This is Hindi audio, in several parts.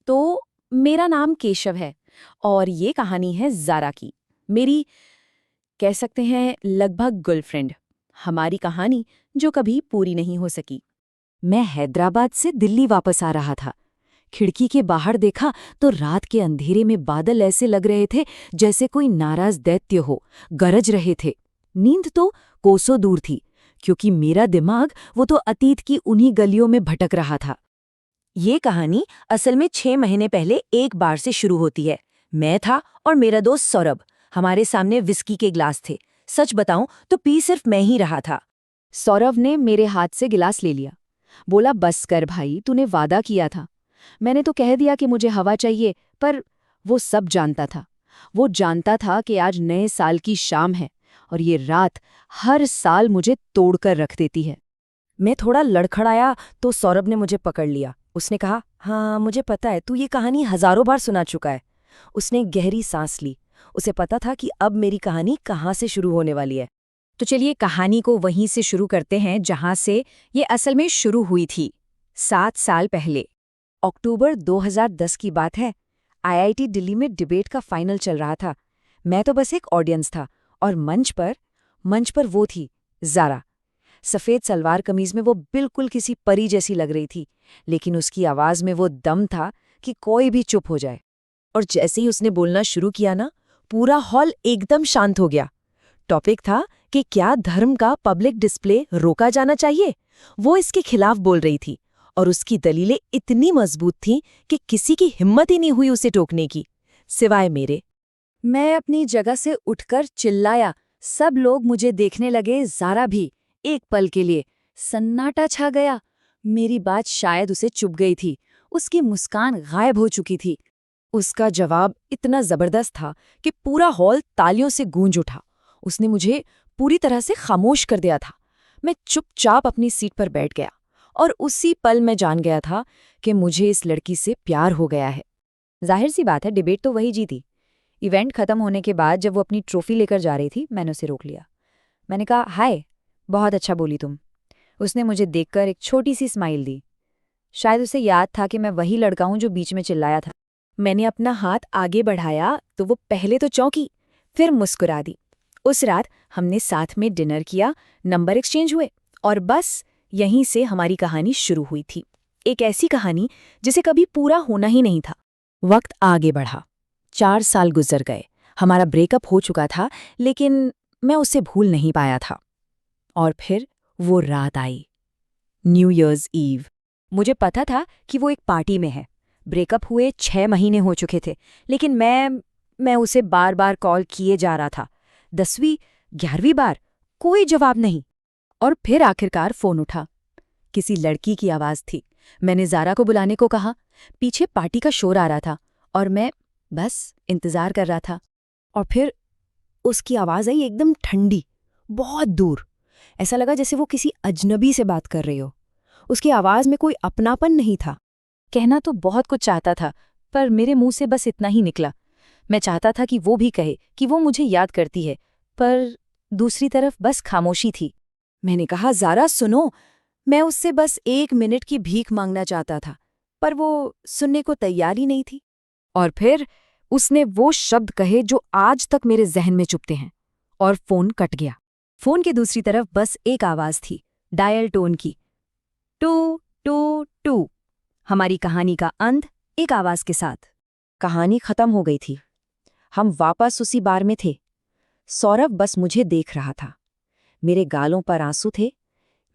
तो मेरा नाम केशव है और ये कहानी है ज़ारा की। मेरी कह सकते हैं लगभग गर्लफ्रेंड। हमारी कहानी जो कभी पूरी नहीं हो सकी। मैं हैदराबाद से दिल्ली वापस आ रहा था। खिड़की के बाहर देखा तो रात के अंधेरे में बादल ऐसे लग रहे थे जैसे कोई नाराज दैत्य हो, गरज रहे थे। नींद तो कोसों दूर थी, क्योंकि मेरा दिमाग वो तो अतीत की उन्हीं गलियों में भटक रहा था। ये कहानी असल में 6 महीने पहले एक बार से शुरू होती है। मैं था और मेरा दोस्त सौरभ। हमारे सामने विस्की के गिलास थे। सच बताऊं तो पी सिर्फ मैं ही रहा था। सौरभ ने मेरे हाथ से गिलास ले लिया। बोला, बस कर भाई, तूने वादा किया था। मैंने तो कह दिया कि मुझे हवा चाहिए, पर वो सब जानता था। वो जानता था कि आज नए साल की शाम है और ये रात हर साल मुझे तोड़कर रख देती है। मैं थोड़ा लड़खड़ाया तो सौरभ ने मुझे पकड़ लिया। उसने कहा, हाँ मुझे पता है, तू ये कहानी हजारों बार सुना चुका है। उसने गहरी सांस ली। उसे पता था कि अब मेरी कहानी कहाँ से शुरू होने वाली है। तो चलिए कहानी को वहीं से शुरू करते हैं जहाँ से ये असल में शुरू हुई थी। 7 साल पहले अक्टूबर 2010 की बात है। आईआईटी दिल्ली में डिबेट का फाइनल चल रहा था। मैं तो बस एक ऑडियंस था और मंच पर वो थी, ज़ारा। सफ़ेद सलवार कमीज में वो बिल्कुल किसी परी जैसी लग रही थी, लेकिन उसकी आवाज़ में वो दम था कि कोई भी चुप हो जाए। और जैसे ही उसने बोलना शुरू किया ना, पूरा हॉल एकदम शांत हो गया। टॉपिक था कि क्या धर्म का पब्लिक डिस्प्ले रोका जाना चाहिए। वो इसके खिलाफ बोल रही थी और उसकी दलीलें इतनी मजबूत थीं कि किसी की हिम्मत ही नहीं हुई उसे टोकने की, सिवाय मेरे। मैं अपनी जगह से उठकर चिल्लाया। सब लोग मुझे देखने लगे, ज़ारा भी। एक पल के लिए सन्नाटा छा गया। मेरी बात शायद उसे चुभ गई थी। उसकी मुस्कान गायब हो चुकी थी। उसका जवाब इतना जबरदस्त था कि पूरा हॉल तालियों से गूंज उठा। उसने मुझे पूरी तरह से खामोश कर दिया था। मैं चुपचाप अपनी सीट पर बैठ गया और उसी पल मैं जान गया था कि मुझे इस लड़की से प्यार हो गया है। जाहिर सी बात है, डिबेट तो वही जीती। इवेंट खत्म होने के बाद जब वो अपनी ट्रॉफी लेकर जा रही थी, मैंने उसे रोक लिया। मैंने कहा, हाय, बहुत अच्छा बोली तुम। उसने मुझे देखकर एक छोटी सी स्माइल दी। शायद उसे याद था कि मैं वही लड़का हूं जो बीच में चिल्लाया था। मैंने अपना हाथ आगे बढ़ाया तो वो पहले तो चौंकी, फिर मुस्कुरा दी। उस रात हमने साथ में डिनर किया, नंबर एक्सचेंज हुए और बस यहीं से हमारी कहानी शुरू हुई थी। एक ऐसी कहानी जिसे कभी पूरा होना ही नहीं था। वक्त आगे बढ़ा। 4 साल गुजर गए। हमारा ब्रेकअप हो चुका था, लेकिन मैं उसे भूल नहीं पाया था। और फिर वो रात आई, न्यू ईयर्स ईव। मुझे पता था कि वो एक पार्टी में है। ब्रेकअप हुए 6 महीने हो चुके थे, लेकिन मैं उसे बार बार कॉल किए जा रहा था। 10वीं 11वीं बार कोई जवाब नहीं। और फिर आखिरकार फोन उठा। किसी लड़की की आवाज़ थी। मैंने ज़ारा को बुलाने को कहा। पीछे पार्टी का शोर आ रहा था और मैं बस इंतज़ार कर रहा था। और फिर उसकी आवाज़ आई, एकदम ठंडी, बहुत दूर। ऐसा लगा जैसे वो किसी अजनबी से बात कर रही हो। उसकी आवाज़ में कोई अपनापन नहीं था। कहना तो बहुत कुछ चाहता था, पर मेरे मुंह से बस इतना ही निकला। मैं चाहता था कि वो भी कहे कि वो मुझे याद करती है, पर दूसरी तरफ बस खामोशी थी। मैंने कहा, ज़ारा सुनो। मैं उससे बस 1 मिनट की भीख मांगना चाहता था, पर वो सुनने को तैयार ही नहीं थी। और फिर उसने वो शब्द कहे जो आज तक मेरे जहन में चुभते हैं, और फोन कट गया। फोन के दूसरी तरफ बस एक आवाज़ थी, डायल टोन की, टू टू टू। हमारी कहानी का अंत एक आवाज़ के साथ। कहानी खत्म हो गई थी। हम वापस उसी बार में थे। सौरभ बस मुझे देख रहा था। मेरे गालों पर आंसू थे।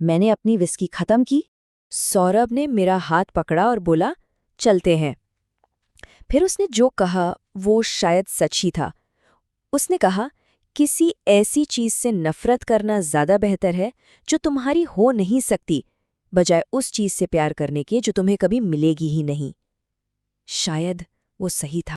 मैंने अपनी विस्की खत्म की। सौरभ ने मेरा हाथ पकड़ा और बोला, चलते हैं। फिर उसने जो कहा वो शायद सच ही था। उसने कहा, किसी ऐसी चीज से नफरत करना ज्यादा बेहतर है जो तुम्हारी हो नहीं सकती, बजाय उस चीज से प्यार करने के जो तुम्हें कभी मिलेगी ही नहीं। शायद वो सही था।